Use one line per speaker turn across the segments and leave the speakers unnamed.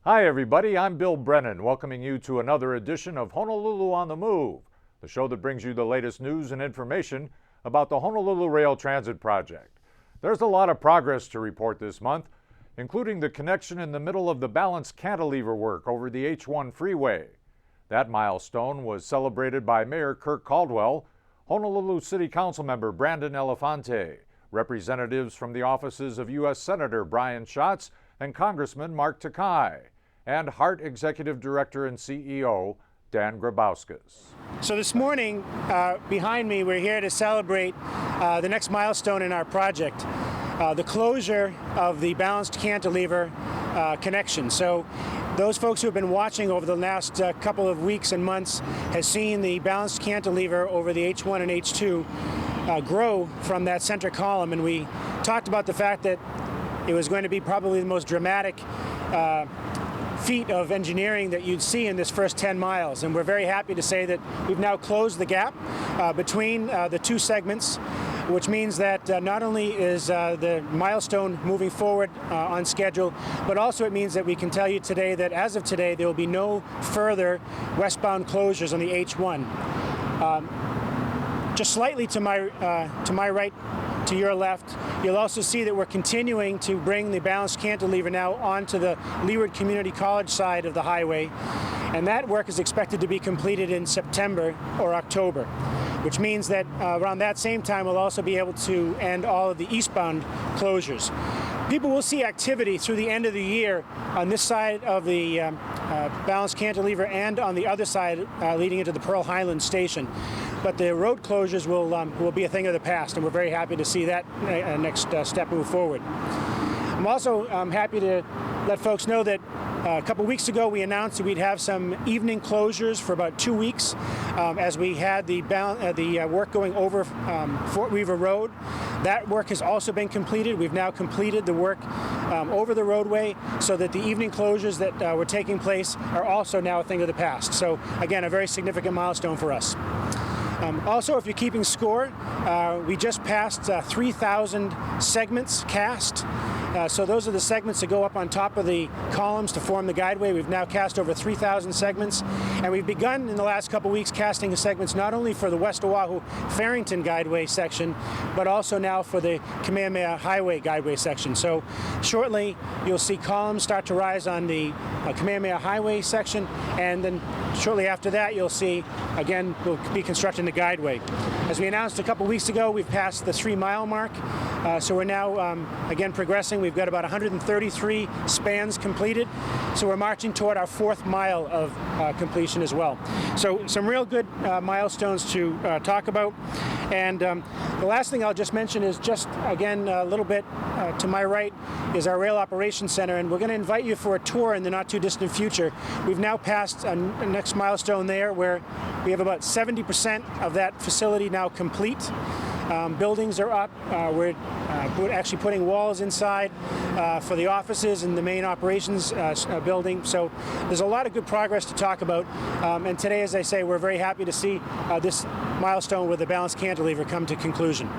Hi everybody, I'm Bill Brennan, welcoming you to another edition of Honolulu on the Move, the show that brings you the latest news and information about the Honolulu Rail Transit Project. There's a lot of progress to report this month, including the connection in the middle of the balanced cantilever work over the H1 freeway. That milestone was celebrated by Mayor Kirk Caldwell, Honolulu City Council member Brandon Elefante, representatives from the offices of U.S. Senator Brian Schatz and Congressman Mark Takai, and HART Executive Director and CEO Dan Grabowskis.
So this morning, behind me, we're here to celebrate the next milestone in our project, the closure of the balanced cantilever connection. So those folks who have been watching over the last couple of weeks and months has seen the balanced cantilever over the H1 and H2 grow from that center column, and we talked about the fact that it was going to be probably the most dramatic feat of engineering that you'd see in this first 10 miles. And we're very happy to say that we've now closed the gap between the two segments, which means that not only is the milestone moving forward on schedule, but also it means that we can tell you today that as of today, there will be no further westbound closures on the H1. Just slightly to my right, to your left, you'll also see that we're continuing to bring the balanced cantilever now onto the Leeward Community College side of the highway, and that work is expected to be completed in September or October, which means that around that same time we'll also be able to end all of the eastbound closures. People will see activity through the end of the year on this side of the balanced cantilever and on the other side leading into the Pearl Highlands station. But the road closures will be a thing of the past, and we're very happy to see that next step move forward. I'm also happy to let folks know that a couple weeks ago we announced that we'd have some evening closures for about 2 weeks as we had the work going over Fort Weaver Road. That work has also been completed. We've now completed the work over the roadway so that the evening closures that were taking place are also now a thing of the past. So again, a very significant milestone for us. Also, if you're keeping score, we just passed 3,000 segments cast. So those are the segments that go up on top of the columns to form the guideway. We've now cast over 3,000 segments, and we've begun in the last couple weeks casting the segments not only for the West Oahu-Farrington guideway section, but also now for the Kamehameha Highway guideway section. So shortly, you'll see columns start to rise on the Kamehameha Highway section, and then shortly after that, you'll see, again, we'll be constructing the guideway. As we announced a couple weeks ago, we've passed the 3-mile mark, so we're now, again, progressing. We've got about 133 spans completed, so we're marching toward our 4th mile of completion as well. So some real good milestones to talk about. And the last thing I'll just mention is just, again, a little bit to my right is our Rail Operations Center, and we're going to invite you for a tour in the not-too-distant future. We've now passed a next milestone there where we have about 70% of that facility now complete. Buildings are up. We're actually putting walls inside for the offices and the main operations building. So there's a lot of good progress to talk about. And today, as I say, we're very happy to see this milestone with the balanced cantilever come to conclusion.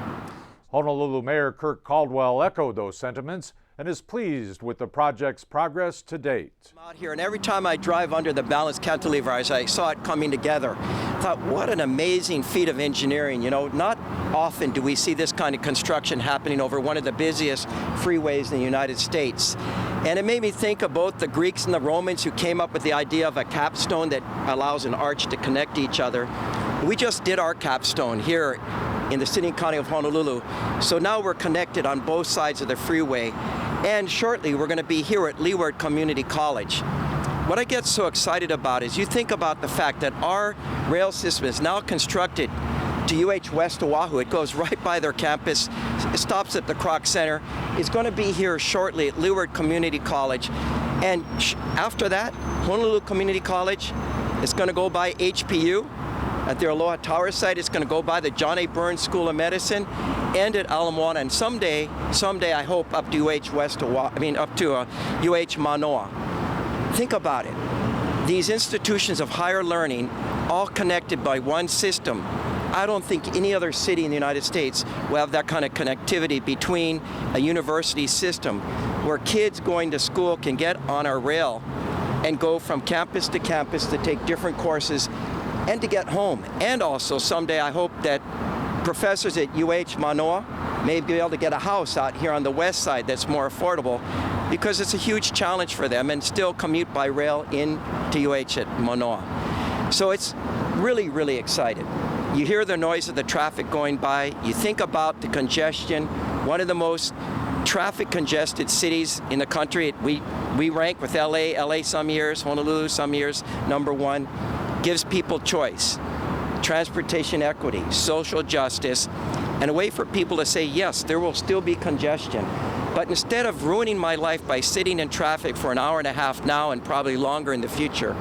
Honolulu Mayor Kirk Caldwell echoed those sentiments and is pleased with the project's progress to date.
I'm out here, and every time I drive under the balanced cantilever, as I saw it coming together, I thought, what an amazing feat of engineering. You know, not often do we see this kind of construction happening over one of the busiest freeways in the United States. And it made me think about the Greeks and the Romans who came up with the idea of a capstone that allows an arch to connect each other. We just did our capstone here in the city and county of Honolulu. So now we're connected on both sides of the freeway. And shortly, we're going to be here at Leeward Community College. What I get so excited about is you think about the fact that our rail system is now constructed to UH West Oahu. It goes right by their campus. It stops at the Kroc Center. It's going to be here shortly at Leeward Community College. And after that, Honolulu Community College is going to go by HPU. At the Aloha Tower site, it's going to go by the John A. Burns School of Medicine, and at Ala Moana, and someday I hope up to UH West Oahu, up to UH Manoa. Think about it. These institutions of higher learning, all connected by one system. I don't think any other city in the United States will have that kind of connectivity between a university system where kids going to school can get on our rail and go from campus to take different courses and to get home. And also someday I hope that professors at UH Manoa may be able to get a house out here on the west side that's more affordable, because it's a huge challenge for them, and still commute by rail in to UH at Manoa. So it's really, really excited. You hear the noise of the traffic going by, you think about the congestion, one of the most traffic congested cities in the country. We rank with LA some years, Honolulu some years, #1, gives people choice, transportation equity, social justice, and a way for people to say, yes, there will still be congestion, but instead of ruining my life by sitting in traffic for an hour and a half now and probably longer in the future,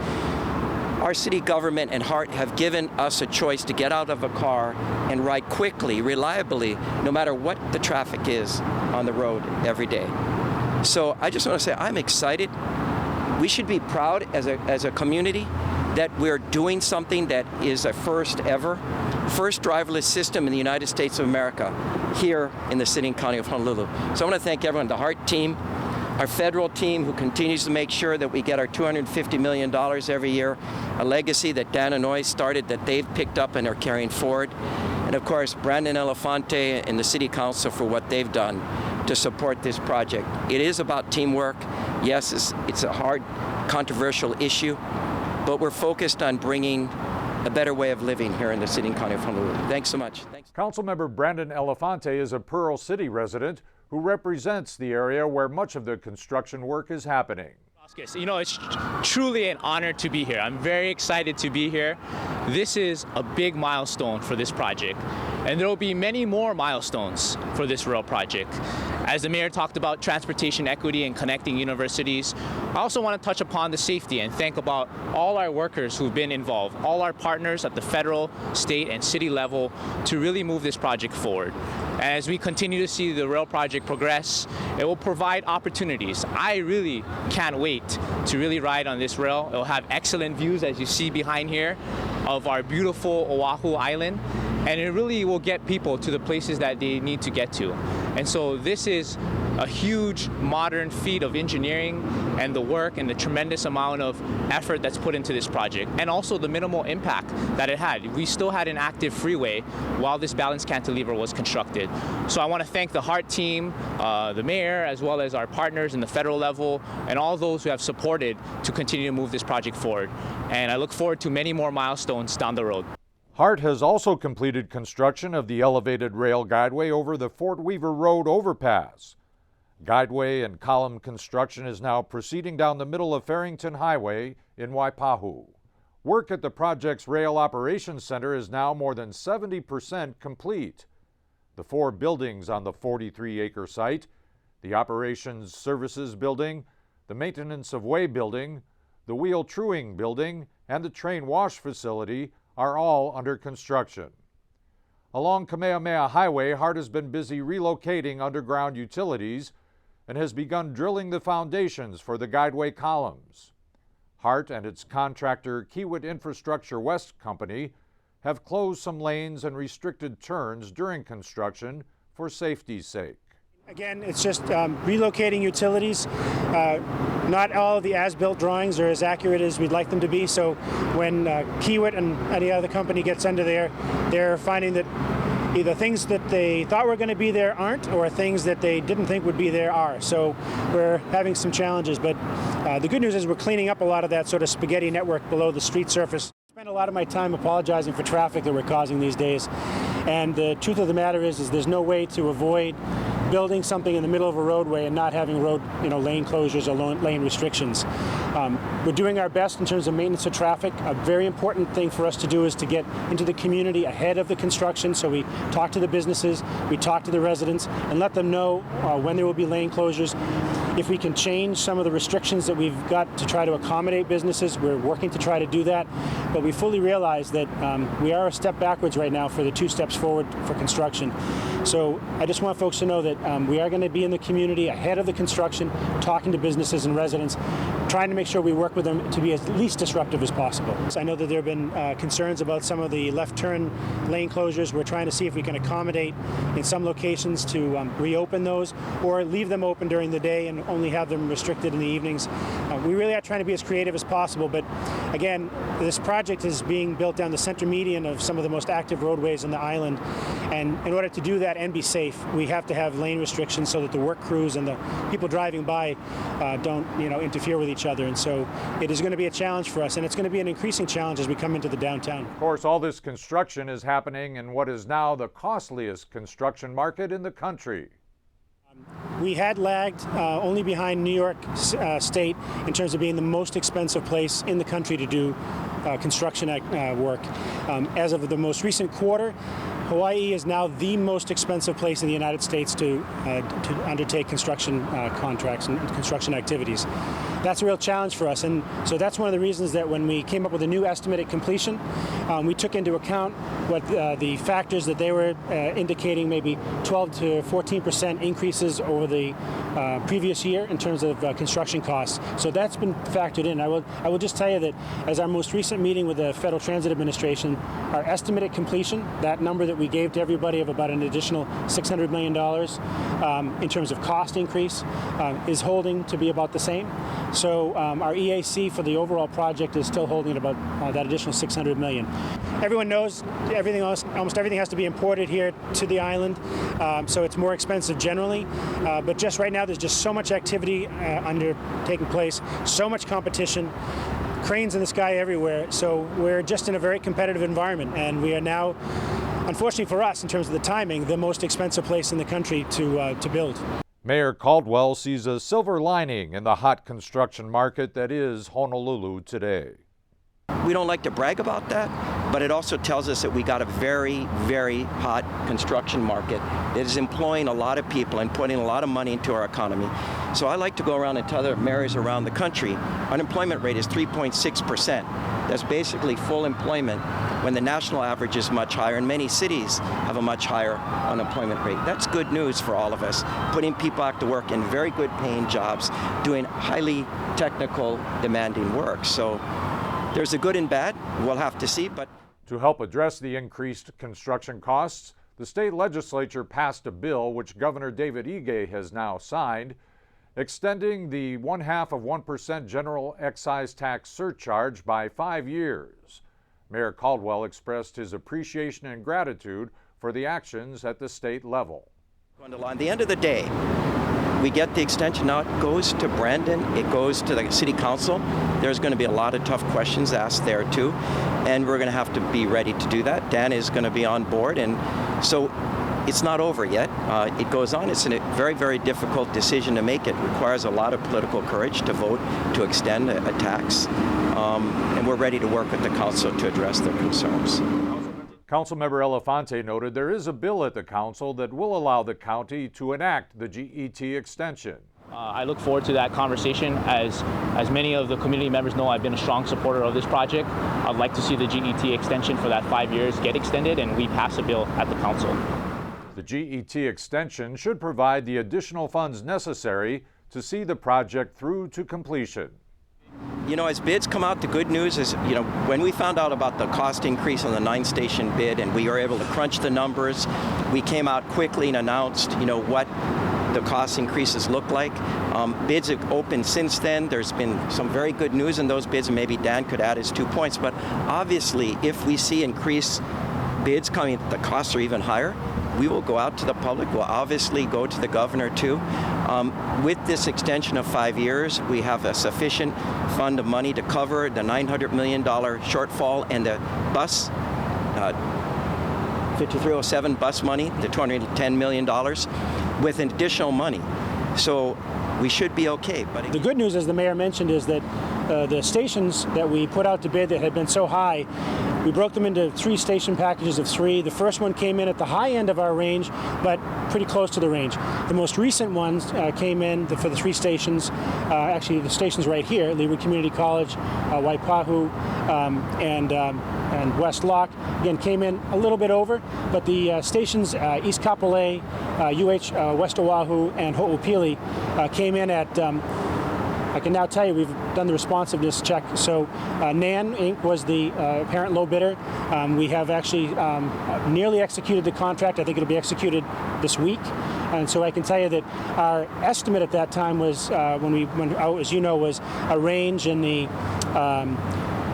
our city government and HART have given us a choice to get out of a car and ride quickly, reliably, no matter what the traffic is on the road every day. So I just want to say I'm excited. We should be proud as a community that we're doing something that is a first driverless system in the United States of America here in the city and county of Honolulu. So I want to thank everyone, the HART team, our federal team who continues to make sure that we get our $250 million every year, a legacy that Dan Inouye started that they've picked up and are carrying forward. And of course, Brandon Elefante and the City Council for what they've done to support this project. It is about teamwork. Yes, it's a hard, controversial issue, but we're focused on bringing a better way of living here in the city and county of Honolulu. Thanks so much. Thanks.
Councilmember Brandon Elefante is a Pearl City resident who represents the area where much of the construction work is happening.
You know, it's truly an honor to be here. I'm very excited to be here. This is a big milestone for this project, and there will be many more milestones for this rail project. As the mayor talked about transportation equity and connecting universities, I also want to touch upon the safety and thank about all our workers who've been involved, all our partners at the federal, state, and city level to really move this project forward. As we continue to see the rail project progress, it will provide opportunities. I really can't wait to really ride on this rail. It will have excellent views, as you see behind here, of our beautiful Oahu Island, and it really will get people to the places that they need to get to. And so this is a huge modern feat of engineering and the work and the tremendous amount of effort that's put into this project, and also the minimal impact that it had. We still had an active freeway while this balance cantilever was constructed. So I want to thank the HART team, the mayor, as well as our partners in the federal level, and all those who have supported to continue to move this project forward. And I look forward to many more milestones down the road.
HART has also completed construction of the elevated rail guideway over the Fort Weaver Road overpass. Guideway and column construction is now proceeding down the middle of Farrington Highway in Waipahu. Work at the project's Rail Operations Center is now more than 70% complete. The 4 buildings on the 43-acre site, the Operations Services Building, the Maintenance of Way Building, the Wheel Truing Building, and the Train Wash Facility are all under construction. Along Kamehameha Highway, HART has been busy relocating underground utilities and has begun drilling the foundations for the guideway columns. HART and its contractor Kiewit Infrastructure West Company have closed some lanes and restricted turns during construction for safety's sake.
Again, it's just relocating utilities. Not all of the as-built drawings are as accurate as we'd like them to be, so when Kiewit and any other company gets under there, they're finding that either things that they thought were going to be there aren't, or things that they didn't think would be there are. So we're having some challenges, but the good news is we're cleaning up a lot of that sort of spaghetti network below the street surface. I spend a lot of my time apologizing for traffic that we're causing these days, and the truth of the matter is there's no way to avoid building something in the middle of a roadway and not having lane closures or lane restrictions. We're doing our best in terms of maintenance of traffic. A very important thing for us to do is to get into the community ahead of the construction. So we talk to the businesses, we talk to the residents, and let them know when there will be lane closures. If we can change some of the restrictions that we've got to try to accommodate businesses, we're working to try to do that. But we fully realize that we are a step backwards right now for the 2 steps forward for construction. So I just want folks to know that we are going to be in the community ahead of the construction, talking to businesses and residents, trying to make sure we work with them to be as least disruptive as possible. So I know that there have been concerns about some of the left turn lane closures. We're trying to see if we can accommodate in some locations to reopen those or leave them open during the day and only have them restricted in the evenings. we really are trying to be as creative as possible, but again, this project is being built down the center median of some of the most active roadways on the island, and in order to do that and be safe, we have to have lane restrictions so that the work crews and the people driving by don't interfere with each other. And so it is going to be a challenge for us, and it's going to be an increasing challenge as we come into the downtown.
Of course, all this construction is happening in what is now the costliest construction market in the country.
We had lagged only behind New York State in terms of being the most expensive place in the country to do construction work. As of the most recent quarter, Hawaii is now the most expensive place in the United States to undertake construction contracts and construction activities. That's a real challenge for us, and so that's one of the reasons that when we came up with a new estimate at completion, we took into account what the factors that they were indicating, maybe 12 to 14% increases over the previous year in terms of construction costs. So that's been factored in. I will just tell you that as our most recent meeting with the Federal Transit Administration, our estimate at completion, that number that we gave to everybody of about an additional $600 million in terms of cost increase is holding to be about the same. So our EAC for the overall project is still holding at about that additional $600 million. Everyone knows almost everything has to be imported here to the island, so it's more expensive generally. But just right now, there's just so much activity taking place, so much competition, cranes in the sky everywhere. So we're just in a very competitive environment, and we are now, unfortunately for us, in terms of the timing, the most expensive place in the country to build.
Mayor Caldwell sees a silver lining in the hot construction market that is Honolulu today.
We don't like to brag about that, but it also tells us that we got a very, very hot construction market that is employing a lot of people and putting a lot of money into our economy. So I like to go around and tell other mayors around the country, unemployment rate is 3.6%. That's basically full employment when the national average is much higher, and many cities have a much higher unemployment rate. That's good news for all of us, putting people back to work in very good paying jobs, doing highly technical, demanding work. So there's a good and bad. We'll have to see. But
to help address the increased construction costs, the state legislature passed a bill which Governor David Ige has now signed, extending the 0.5% general excise tax surcharge by 5 years. Mayor Caldwell expressed his appreciation and gratitude for the actions at the state level.
At the end of the day, we get the extension. Now it goes to Brandon, it goes to the city council. There's going to be a lot of tough questions asked there too, and we're going to have to be ready to do that. Dan is going to be on board, and so it's not over yet. It goes on. It's a very, very difficult decision to make. It requires a lot of political courage to vote to extend a tax, and we're ready to work with the council to address their concerns.
Councilmember Elefante noted there is a bill at the council that will allow the county to enact the GET extension.
I look forward to that conversation. As many of the community members know, I've been a strong supporter of this project. I'd like to see the GET extension for that 5 years get extended, and we pass a bill at the council.
The GET extension should provide the additional funds necessary to see the project through to completion.
You know, as bids come out, the good news is, when we found out about the cost increase on the 9-station bid and we were able to crunch the numbers, we came out quickly and announced, what the cost increases look like. Bids have opened since then. There's been some very good news in those bids, and maybe Dan could add his 2 points. But obviously, if we see increased bids coming, the costs are even higher, we will go out to the public. We'll obviously go to the governor too. With this extension of 5 years, we have a sufficient fund of money to cover the $900 million shortfall and the bus 5307 bus money, the $210 million, with additional money. So we should be okay. But
the good news, as the mayor mentioned, is that the stations that we put out to bid that had been so high, we broke them into 3 station packages of 3. The first one came in at the high end of our range, but pretty close to the range. The most recent ones came in for the 3 stations, actually the stations right here, Leeward Community College, Waipahu, and West Lock, again, came in a little bit over, but the stations East Kapolei, UH West Oahu, and Ho'opili came in at I can now tell you we've done the responsiveness check. So NAN Inc. was the apparent low bidder. We have actually nearly executed the contract. I think it'll be executed this week. And so I can tell you that our estimate at that time was, when we went out, as you know, was a range in the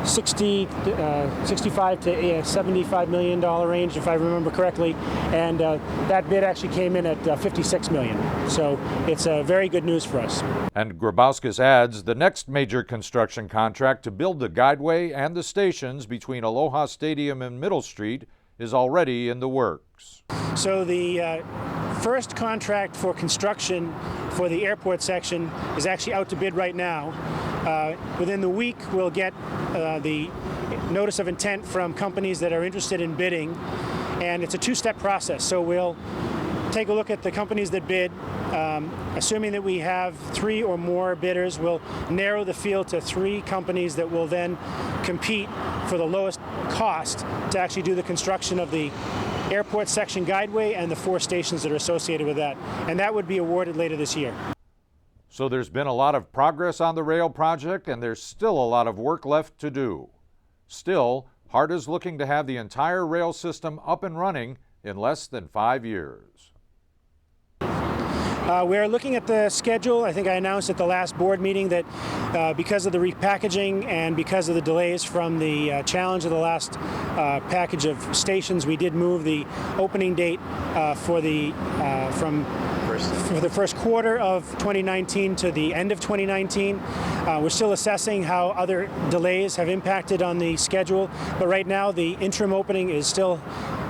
65 to $75 million range, if I remember correctly, and that bid actually came in at $56 million. So it's very good news for us.
And Grabowskis adds the next major construction contract to build the guideway and the stations between Aloha Stadium and Middle Street is already in the works.
So the first contract for construction for the airport section is actually out to bid right now. Within the week, we'll get the notice of intent from companies that are interested in bidding, and it's a two-step process. So we'll take a look at the companies that bid. Assuming that we have 3 or more bidders, we'll narrow the field to 3 companies that will then compete for the lowest cost to actually do the construction of the airport section guideway and the 4 stations that are associated with that. And that would be awarded later this year.
So there's been a lot of progress on the rail project, and there's still a lot of work left to do. Still, HART is looking to have the entire rail system up and running in less than 5 years.
We're looking at the schedule. I think I announced at the last board meeting that because of the repackaging and because of the delays from the challenge of the last package of stations, we did move the opening date for the first quarter of 2019 to the end of 2019. We're still assessing how other delays have impacted on the schedule, but right now the interim opening is still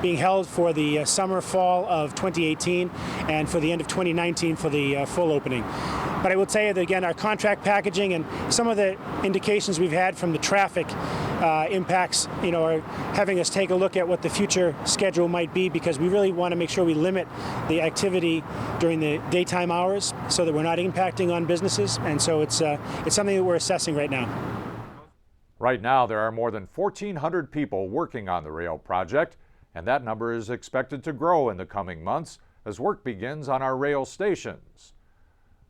being held for the summer-fall of 2018 and for the end of 2019 for the full opening. But I will tell you that, again, our contract packaging and some of the indications we've had from the traffic impacts, are having us take a look at what the future schedule might be, because we really want to make sure we limit the activity during the daytime hours so that we're not impacting on businesses. And so it's something that we're assessing right now.
Right now, there are more than 1,400 people working on the rail project, and that number is expected to grow in the coming months as work begins on our rail stations.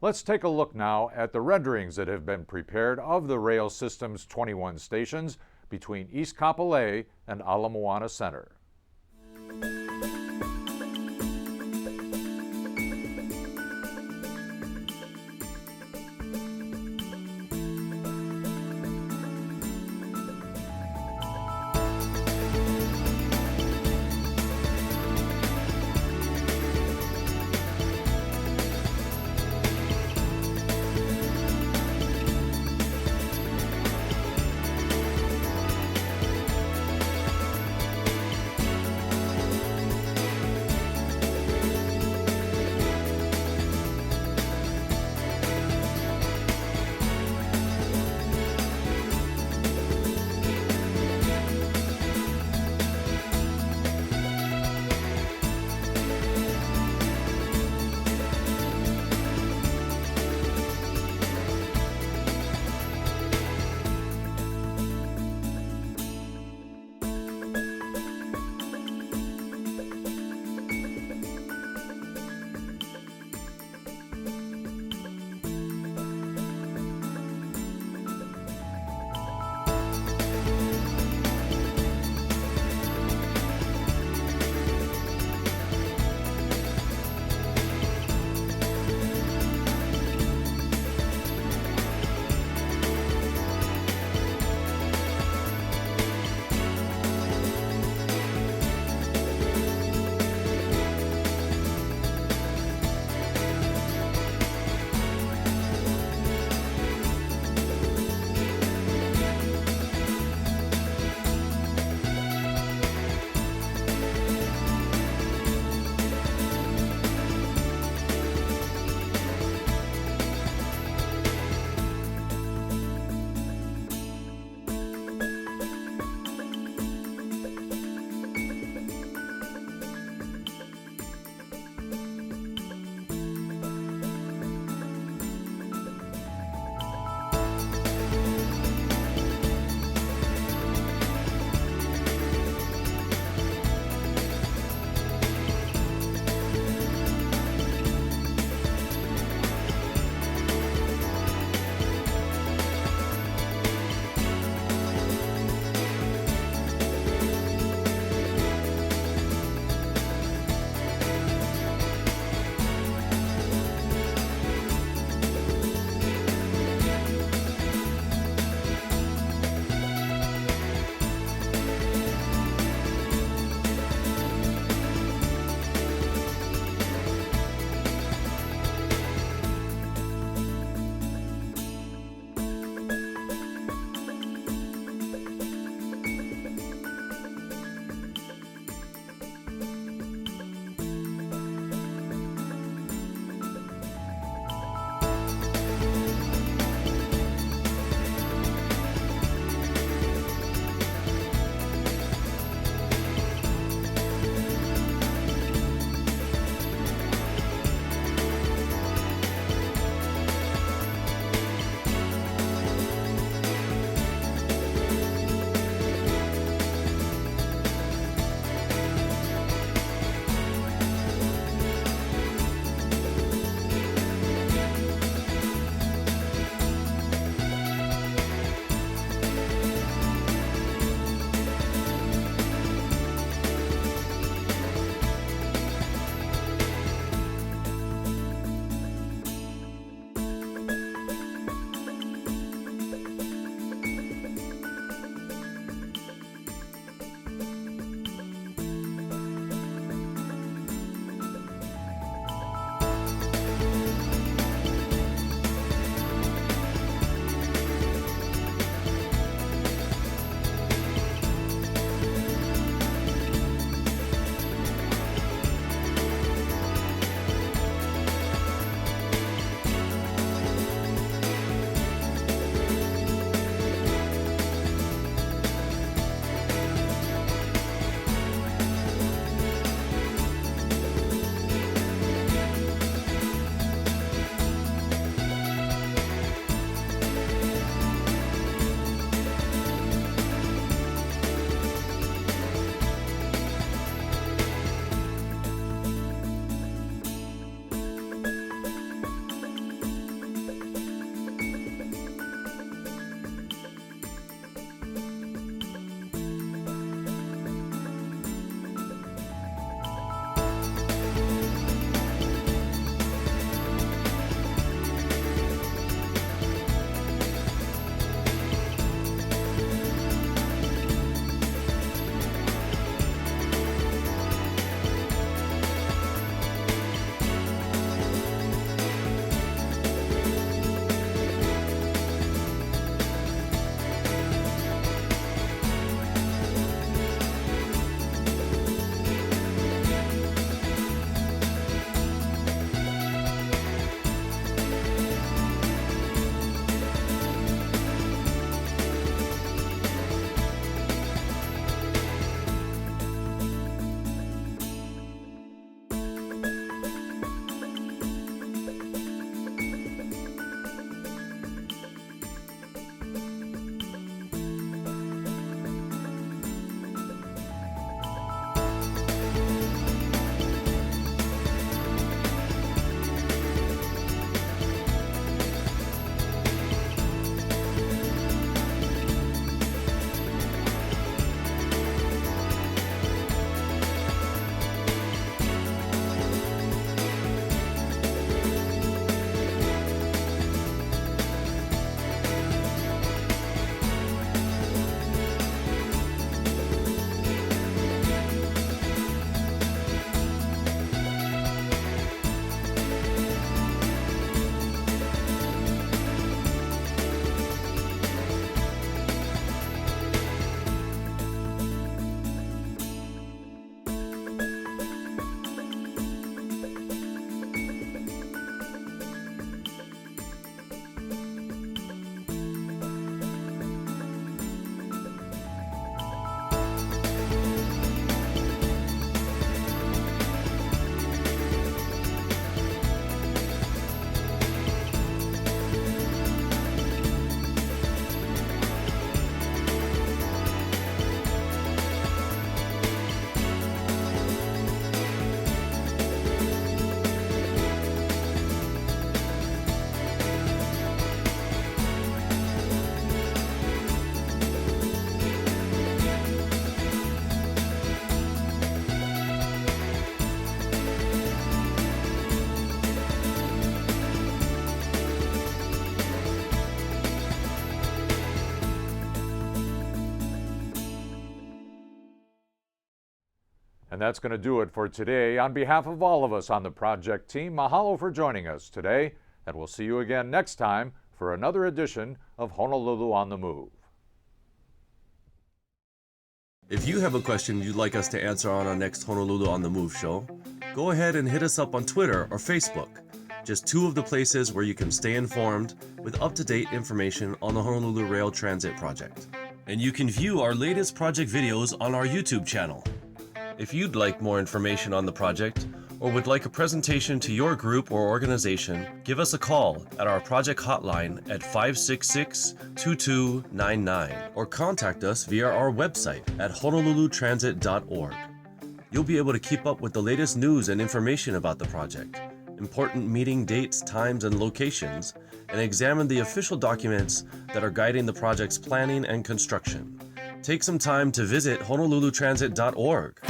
Let's take a look now at the renderings that have been prepared of the rail system's 21 stations between East Kapolei and Ala Moana Center. And that's going to do it for today. On behalf of all of us on the project team, mahalo for joining us today, and we'll see you again next time for another edition of Honolulu on the Move.
If you have a question you'd like us to answer on our next Honolulu on the Move show, go ahead and hit us up on Twitter or Facebook, just two of the places where you can stay informed with up-to-date information on the Honolulu Rail Transit Project. And you can view our latest project videos on our YouTube channel. If you'd like more information on the project, or would like a presentation to your group or organization, give us a call at our project hotline at 566-2299 or contact us via our website at honolulutransit.org. You'll be able to keep up with the latest news and information about the project, important meeting dates, times, and locations, and examine the official documents that are guiding the project's planning and construction. Take some time to visit honolulutransit.org.